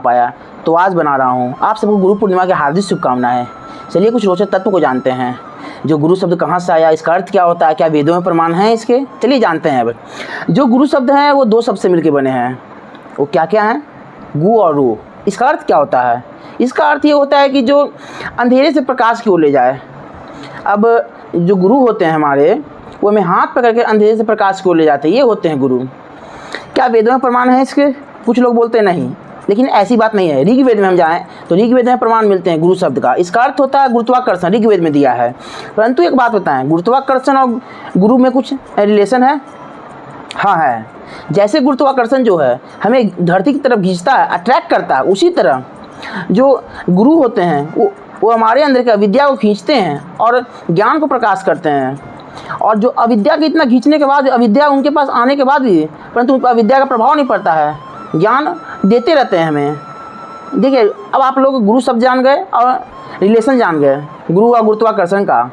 पाया, तो आज बना रहा हूँ। आप सबको गुरु पूर्णिमा की हार्दिक शुभकामनाएं। चलिए कुछ रोचक तत्व को जानते हैं। जो गुरु शब्द कहाँ से आया, इसका अर्थ क्या होता है, क्या वेदों में प्रमाण है इसके, चलिए जानते हैं। अब जो गुरु शब्द है वो दो शब्द से मिलकर बने हैं। वो क्या क्या हैं? गु और रू। इसका अर्थ क्या होता है? इसका अर्थ ये होता है कि जो अंधेरे से प्रकाश की ओर ले जाए। अब जो गुरु होते हैं हमारे, वो हमें हाथ पकड़ के अंधेरे से प्रकाश की ओर ले जाते हैं, ये होते हैं गुरु। क्या वेदों में प्रमाण है इसके? कुछ लोग बोलते हैं नहीं, लेकिन ऐसी बात नहीं है। ऋग्वेद में हम जाएं तो ऋग्वेद में प्रमाण मिलते हैं गुरु शब्द का। इसका अर्थ होता है गुरुत्वाकर्षण, ऋग्वेद में दिया है। परंतु एक बात बताएं, गुरुत्वाकर्षण और गुरु में कुछ रिलेशन है? हाँ है। जैसे गुरुत्वाकर्षण जो है हमें धरती की तरफ खींचता है, अट्रैक्ट करता है, उसी तरह जो गुरु होते हैं वो हमारे अंदर की अविद्या को खींचते हैं और ज्ञान को प्रकाश करते हैं। और जो अविद्या के इतना खींचने के बाद, अविद्या उनके पास आने के बाद भी, परंतु अविद्या का प्रभाव नहीं पड़ता है, ज्ञान देते रहते हैं हमें। देखिए, अब आप लोग गुरु शब्द जान गए और रिलेशन जान गए गुरु और गुरुत्वाकर्षण का।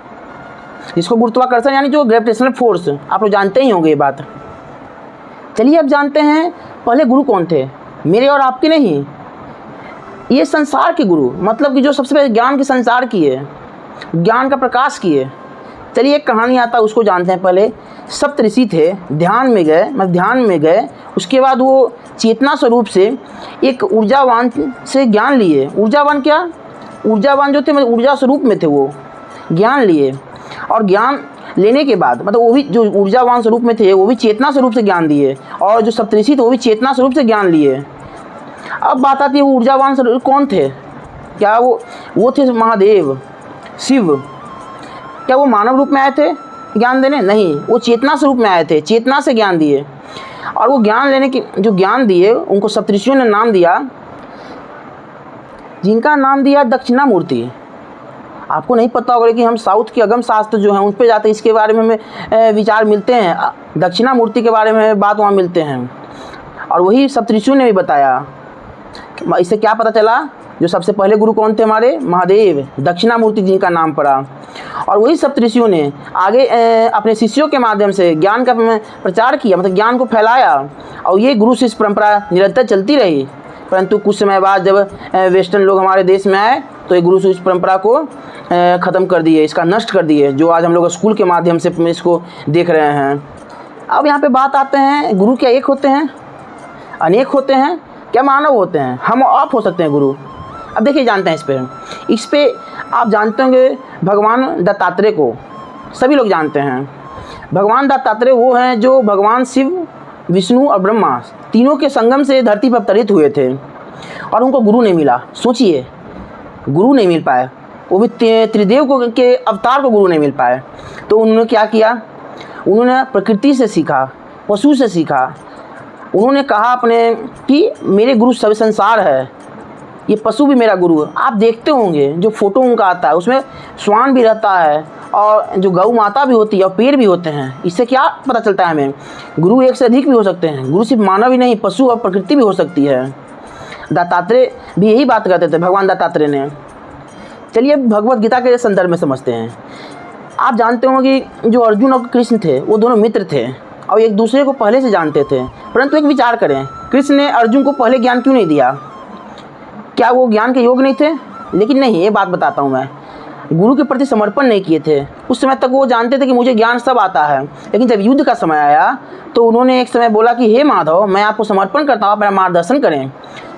जिसको गुरुत्वाकर्षण यानी जो ग्रेविटेशनल फोर्स, आप लोग जानते ही होंगे ये बात। चलिए अब जानते हैं पहले गुरु कौन थे। मेरे और आपके नहीं, ये संसार के गुरु, मतलब कि जो सबसे पहले ज्ञान के संसार किए, ज्ञान का प्रकाश किए। चलिए एक कहानी आता है, उसको जानते हैं। पहले सप्त ऋषि थे, ध्यान में गए। उसके बाद वो चेतना स्वरूप से एक ऊर्जावान से ज्ञान लिए। ऊर्जावान क्या? ऊर्जावान जो थे, मतलब ऊर्जा स्वरूप में थे, वो ज्ञान लिए। और ज्ञान लेने के बाद, मतलब वो भी जो ऊर्जावान स्वरूप में थे वो भी चेतना स्वरूप से ज्ञान दिए, और जो सप्तऋषि थे वो भी चेतना स्वरूप से ज्ञान लिए। अब बात आती है वो ऊर्जावान स्वरूप कौन थे? क्या वो थे महादेव, शिव। क्या वो मानव रूप में आए थे ज्ञान देने? नहीं, वो चेतना स्वरूप में आए थे, चेतना से ज्ञान दिए। और वो ज्ञान लेने की जो ज्ञान दिए, उनको सप्तऋषियों ने नाम दिया, जिनका नाम दिया दक्षिणामूर्ति। आपको नहीं पता होगा, लेकिन हम साउथ के अगम शास्त्र जो हैं उन पर जाते इसके बारे में हमें विचार मिलते हैं, दक्षिणामूर्ति के बारे में बात वहाँ मिलते हैं। और वही सप्तऋषियों ने भी बताया। इससे क्या पता चला? जो सबसे पहले गुरु कौन थे हमारे? महादेव, दक्षिणामूर्ति जिनका नाम पड़ा। और वही सप्तऋषियों ने आगे अपने शिष्यों के माध्यम से ज्ञान का प्रचार किया, मतलब ज्ञान को फैलाया। और ये गुरु शिष्य परंपरा निरंतर चलती रही। परंतु कुछ समय बाद जब वेस्टर्न लोग हमारे देश में आए तो ये गुरु शिष्य परंपरा को ख़त्म कर दिए, इसका नष्ट कर दिए, जो आज हम लोग स्कूल के माध्यम से इसको देख रहे हैं। अब यहाँ पे बात आते हैं, गुरु क्या एक होते हैं? अनेक होते हैं? क्या मानव होते हैं? हम आप हो सकते हैं गुरु? अब देखिए जानते हैं इस पे आप जानते होंगे भगवान दत्तात्रेय को, सभी लोग जानते हैं। भगवान दत्तात्रेय वो हैं जो भगवान शिव, विष्णु और ब्रह्मा तीनों के संगम से धरती पर अवतरित हुए थे, और उनको गुरु नहीं मिला। सोचिए, गुरु नहीं मिल पाए, वो भी त्रिदेव को के अवतार को गुरु नहीं मिल पाए। तो उन्होंने क्या किया? उन्होंने प्रकृति से सीखा, पशु से सीखा। उन्होंने कहा अपने कि मेरे गुरु सब संसार है, ये पशु भी मेरा गुरु है। आप देखते होंगे जो फोटो उनका आता है उसमें श्वान भी रहता है, और जो गौ माता भी होती है, और पेड़ भी होते हैं। इससे क्या पता चलता है हमें? गुरु एक से अधिक भी हो सकते हैं। गुरु सिर्फ मानव ही नहीं, पशु और प्रकृति भी हो सकती है। दत्तात्रेय भी यही बात कहते थे, भगवान दत्तात्रेय ने। चलिए भगवत गीता के संदर्भ में समझते हैं। आप जानते होंगे कि जो अर्जुन और कृष्ण थे वो दोनों मित्र थे और एक दूसरे को पहले से जानते थे। परंतु एक विचार करें, कृष्ण ने अर्जुन को पहले ज्ञान क्यों नहीं दिया? क्या वो ज्ञान के योग्य नहीं थे? लेकिन नहीं, ये बात बताता हूँ मैं, गुरु के प्रति समर्पण नहीं किए थे। उस समय तक वो जानते थे कि मुझे ज्ञान सब आता है, लेकिन जब युद्ध का समय आया तो उन्होंने एक समय बोला कि हे माधव, मैं आपको समर्पण करता हूँ, आप मेरा मार्गदर्शन करें।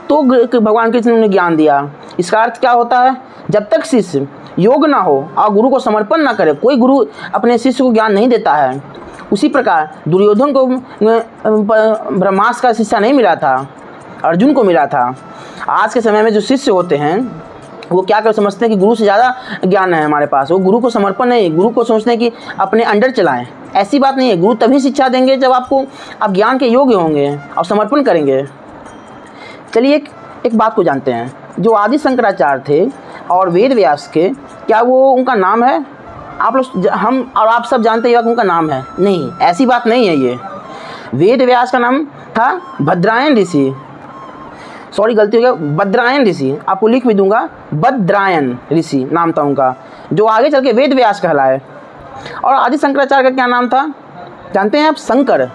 तो भगवान कृष्ण ने उन्हें ज्ञान दिया। इसका अर्थ क्या होता है? जब तक शिष्य योग्य ना हो और गुरु को समर्पण ना करे, कोई गुरु अपने शिष्य को ज्ञान नहीं देता है। उसी प्रकार दुर्योधन को ब्रह्मास्त्र का शिक्षा नहीं मिला था, अर्जुन को मिला था। आज के समय में जो शिष्य होते हैं वो क्या कर समझते हैं कि गुरु से ज़्यादा ज्ञान है हमारे पास। वो गुरु को समर्पण नहीं, गुरु को सोचते हैं कि अपने अंडर चलाएं। ऐसी बात नहीं है। गुरु तभी शिक्षा देंगे जब आप ज्ञान के योग्य होंगे और समर्पण करेंगे। चलिए एक बात को जानते हैं। जो आदि शंकराचार्य थे और वेद व्यास के, क्या वो उनका नाम है? आप लोग, हम और आप सब जानते हैं कि उनका नाम है? नहीं, ऐसी बात नहीं है। ये वेद व्यास का नाम था भद्रायन ऋषि, सॉरी गलती हो गया, भद्रायन ऋषि। आपको लिख भी दूंगा, भद्रायन ऋषि नाम था उनका, जो आगे चल के वेद व्यास कहलाए। और आदि शंकराचार्य का क्या नाम था जानते हैं आप? शंकर।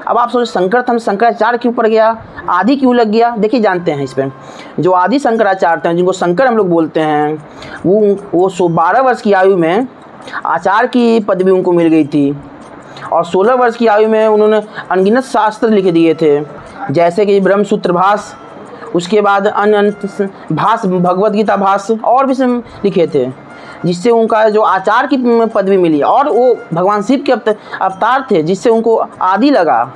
अब आप सोचो शंकर शंकराचार्य क्यों पड़ गया, आदि क्यों लग गया? देखिए जानते हैं इस पर। जो आदि शंकराचार्य थे, जिनको शंकर हम लोग बोलते हैं, वो 12 वर्ष की आयु में आचार्य की पदवी उनको मिल गई थी और 16 वर्ष की आयु में उन्होंने अनगिनत शास्त्र लिख दिए थे, जैसे कि ब्रह्मसूत्र भाष्य, उसके बाद अन्य भाष्य, भगवद गीता भाष्य और भी लिखे थे, जिससे उनका जो आचार्य की पदवी मिली। और वो भगवान शिव के अवतार थे, जिससे उनको आदि लगा।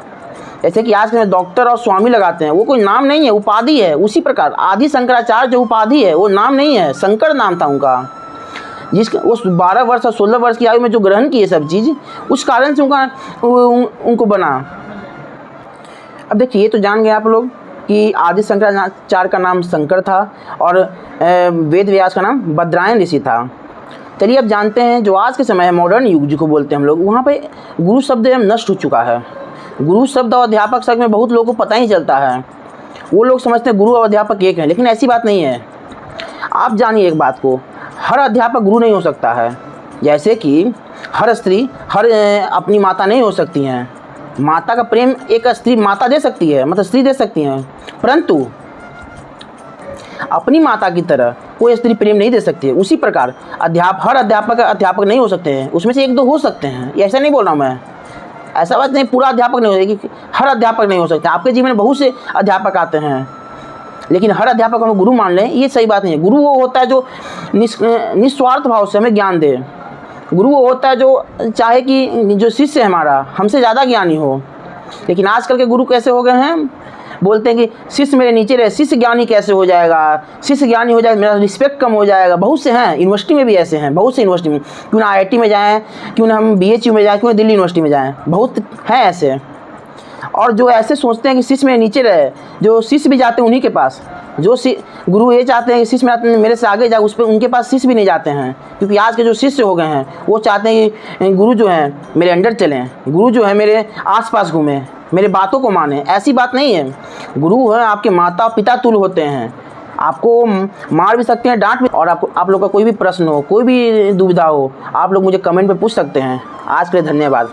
जैसे कि आज के डॉक्टर और स्वामी लगाते हैं, वो कोई नाम नहीं है, उपाधि है। उसी प्रकार आदि शंकराचार्य जो उपाधि है वो नाम नहीं है, शंकर नाम था उनका। उस 12 वर्ष और 16 वर्ष की आयु में जो ग्रहण किए सब चीज़, उस कारण से उनको बना। अब देखिए, ये तो जान गए आप लोग कि आदि शंकराचार्य का नाम शंकर था और वेद व्यास का नाम बद्रायन ऋषि था। चलिए अब जानते हैं, जो आज के समय है मॉडर्न युग जिसको बोलते हैं हम लोग, वहाँ पे गुरु शब्द नष्ट हो चुका है। गुरु शब्द और अध्यापक शब्द में बहुत लोगों को पता ही चलता है। वो लोग समझते हैं गुरु और अध्यापक एक हैं, लेकिन ऐसी बात नहीं है। आप जानिए एक बात को, हर अध्यापक गुरु नहीं हो सकता है। जैसे कि हर स्त्री अपनी माता नहीं हो सकती हैं। माता का प्रेम एक स्त्री माता दे सकती है, मतलब स्त्री दे सकती हैं, परंतु अपनी माता की तरह कोई स्त्री प्रेम नहीं दे सकती है। उसी प्रकार हर अध्यापक नहीं हो सकते हैं, उसमें से एक दो हो सकते हैं। ऐसा नहीं बोल रहा हूँ मैं, ऐसा बात नहीं पूरा अध्यापक नहीं हो सकता, हर अध्यापक नहीं हो सकते। आपके जीवन में बहुत से अध्यापक आते हैं, लेकिन हर अध्यापक हम गुरु मान लें, ये सही बात नहीं है। गुरु वो होता है जो निस्वार्थ भाव से हमें ज्ञान दे। गुरु वो होता है जो चाहे कि जो शिष्य है हमारा हमसे ज़्यादा ज्ञानी हो। लेकिन आजकल के गुरु कैसे हो गए हैं, बोलते हैं कि शिष्य मेरे नीचे रहे, शिष्य ज्ञानी कैसे हो जाएगा, शिष्य ज्ञानी हो जाएगा मेरा रिस्पेक्ट कम हो जाएगा। बहुत से हैं, यूनिवर्सिटी में भी ऐसे हैं, बहुत से यूनिवर्सिटी में, क्यों ना IIT में जाएँ, क्यों ना हम BHU में जाएँ, क्यों ना दिल्ली यूनिवर्सिटी में जाएँ, बहुत हैं ऐसे। और जो ऐसे सोचते हैं कि शिष्य मेरे नीचे रहे, जो शिष्य भी जाते हैं उन्हीं के पास, जो गुरु ये चाहते हैं कि शिष्य मेरे से आगे जाए, उस पर उनके पास शिष्य भी नहीं जाते हैं। क्योंकि आज के जो शिष्य हो गए हैं वो चाहते हैं कि गुरु जो हैं मेरे अंडर चलें, गुरु जो है मेरे आसपास घूमें, मेरे बातों को माने। ऐसी बात नहीं है। गुरु हैं आपके माता पिता तुल्य होते हैं, आपको मार भी सकते हैं, डांट भी। और आप लोग का कोई भी प्रश्न हो, कोई भी दुविधा हो, आप लोग मुझे कमेंट में पूछ सकते हैं। आज के लिए धन्यवाद।